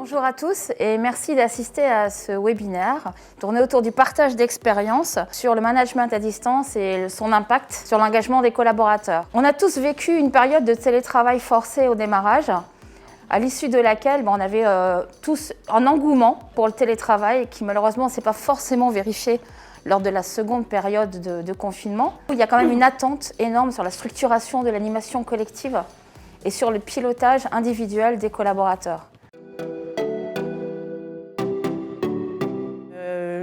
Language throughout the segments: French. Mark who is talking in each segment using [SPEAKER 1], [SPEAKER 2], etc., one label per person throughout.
[SPEAKER 1] Bonjour à tous et merci d'assister à ce webinaire tourné autour du partage d'expériences sur le management à distance et son impact sur l'engagement des collaborateurs. On a tous vécu une période de télétravail forcé au démarrage, à l'issue de laquelle on avait tous un engouement pour le télétravail qui malheureusement ne s'est pas forcément vérifié lors de la seconde période de confinement. Il y a quand même une attente énorme sur la structuration de l'animation collective et sur le pilotage individuel des collaborateurs.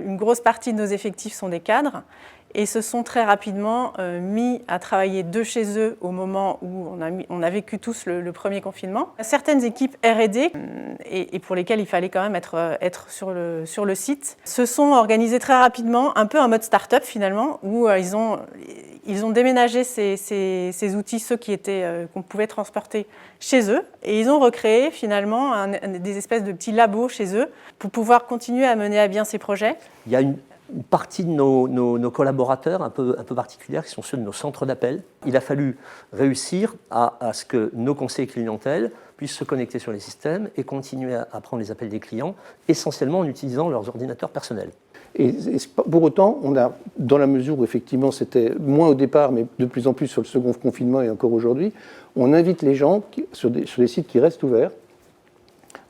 [SPEAKER 2] Une grosse partie de nos effectifs sont des cadres et se sont très rapidement mis à travailler de chez eux au moment où on a vécu tous le premier confinement. Certaines équipes R&D, et pour lesquelles il fallait quand même être sur le site, se sont organisées très rapidement, un peu en mode start-up finalement, où ils ont déménagé ces outils, ceux qu'on pouvait transporter chez eux, et ils ont recréé finalement des espèces de petits labos chez eux pour pouvoir continuer à mener à bien ces projets.
[SPEAKER 3] Il y a une partie de nos collaborateurs un peu particulières qui sont ceux de nos centres d'appel. Il a fallu réussir à ce que nos conseillers clientèle puissent se connecter sur les systèmes et continuer à prendre les appels des clients, essentiellement en utilisant leurs ordinateurs personnels.
[SPEAKER 4] Et pour autant, on a, dans la mesure où effectivement c'était moins au départ, mais de plus en plus sur le second confinement et encore aujourd'hui, on invite les gens sur des sites qui restent ouverts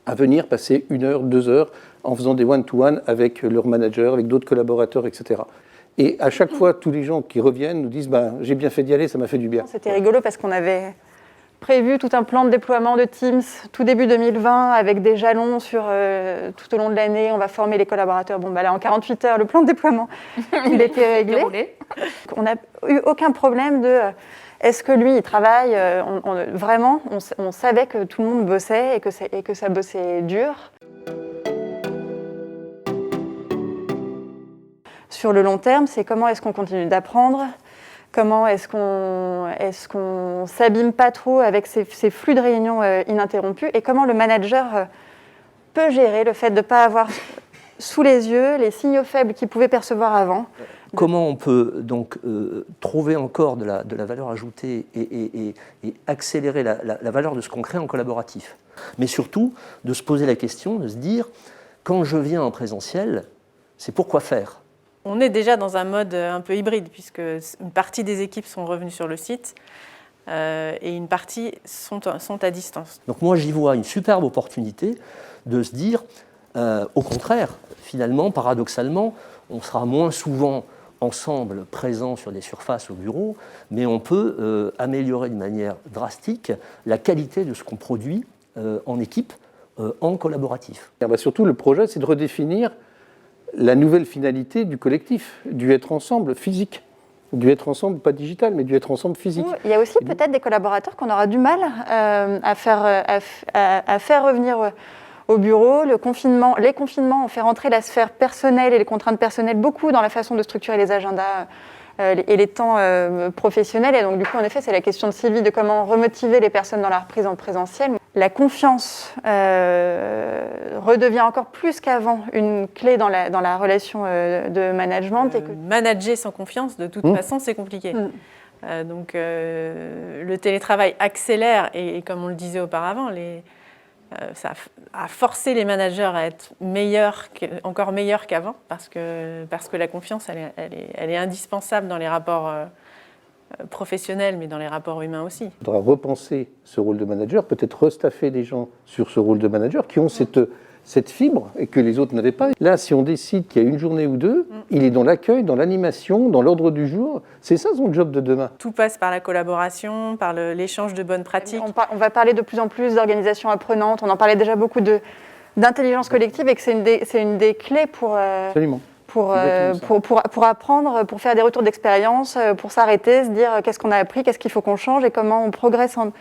[SPEAKER 4] à venir passer 1 heure, 2 heures en faisant des one-to-one avec leur manager, avec d'autres collaborateurs, etc. Et à chaque fois, tous les gens qui reviennent nous disent j'ai bien fait d'y aller, ça m'a fait du bien.
[SPEAKER 5] C'était rigolo parce qu'on avait prévu tout un plan de déploiement de Teams tout début 2020 avec des jalons tout au long de l'année. On va former les collaborateurs. Là, en 48 heures, le plan de déploiement, il était réglé. On n'a eu aucun problème de est-ce que lui, il travaille. Vraiment, on savait que tout le monde bossait et que ça bossait dur. Sur le long terme, c'est comment est-ce qu'on continue d'apprendre, comment est-ce qu'on s'abîme pas trop avec ces flux de réunions ininterrompus et comment le manager peut gérer le fait de ne pas avoir sous les yeux les signaux faibles qu'il pouvait percevoir avant.
[SPEAKER 3] Comment on peut donc trouver encore de la valeur ajoutée et accélérer la valeur de ce qu'on crée en collaboratif, mais surtout de se poser la question, de se dire, quand je viens en présentiel, c'est pourquoi faire ?
[SPEAKER 2] On est déjà dans un mode un peu hybride, puisque une partie des équipes sont revenues sur le site et une partie sont à distance.
[SPEAKER 3] Donc moi, j'y vois une superbe opportunité de se dire, au contraire, finalement, paradoxalement, on sera moins souvent ensemble, présents sur des surfaces au bureau, mais on peut améliorer de manière drastique la qualité de ce qu'on produit en équipe, en collaboratif.
[SPEAKER 4] Surtout, le projet, c'est de redéfinir la nouvelle finalité du collectif, du être ensemble physique, du être ensemble pas digital, mais du être ensemble physique.
[SPEAKER 5] Il y a aussi peut-être des collaborateurs qu'on aura du mal à faire revenir au bureau. Les confinements ont fait rentrer la sphère personnelle et les contraintes personnelles beaucoup dans la façon de structurer les agendas et les temps professionnels. Et donc du coup, en effet, c'est la question de Sylvie de comment remotiver les personnes dans la reprise en présentiel. La confiance redevient encore plus qu'avant une clé dans la relation de management.
[SPEAKER 2] Manager sans confiance, de toute façon, c'est compliqué. Donc le télétravail accélère, et comme on le disait auparavant, ça a forcé les managers à être encore meilleurs qu'avant, parce que la confiance, elle est indispensable dans les rapports professionnels, mais dans les rapports humains aussi.
[SPEAKER 4] Il faudra repenser ce rôle de manager, peut-être restaffer des gens sur ce rôle de manager qui ont cette fibre et que les autres n'avaient pas. Là, si on décide qu'il y a une journée ou deux, il est dans l'accueil, dans l'animation, dans l'ordre du jour. C'est ça son job de demain.
[SPEAKER 2] Tout passe par la collaboration, par l'échange de bonnes pratiques.
[SPEAKER 5] On va parler de plus en plus d'organisation apprenante. On en parlait déjà beaucoup d'intelligence collective et que c'est une des clés pour...
[SPEAKER 4] Absolument.
[SPEAKER 5] Pour apprendre, pour faire des retours d'expérience, pour s'arrêter, se dire qu'est-ce qu'on a appris, qu'est-ce qu'il faut qu'on change et comment on progresse en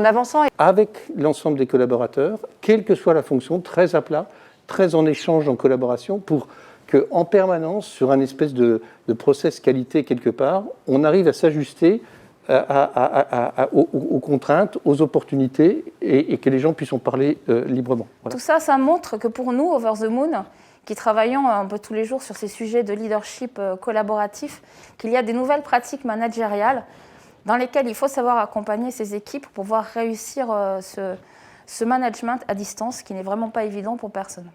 [SPEAKER 5] avançant.
[SPEAKER 4] Avec l'ensemble des collaborateurs, quelle que soit la fonction, très à plat, très en échange, en collaboration, pour qu'en permanence, sur un espèce de process qualité quelque part, on arrive à s'ajuster aux contraintes, aux opportunités et que les gens puissent en parler librement. Voilà.
[SPEAKER 1] Tout ça, ça montre que pour nous, Over the Moon, qui travaillons un peu tous les jours sur ces sujets de leadership collaboratif, qu'il y a des nouvelles pratiques managériales dans lesquelles il faut savoir accompagner ces équipes pour pouvoir réussir ce management à distance qui n'est vraiment pas évident pour personne.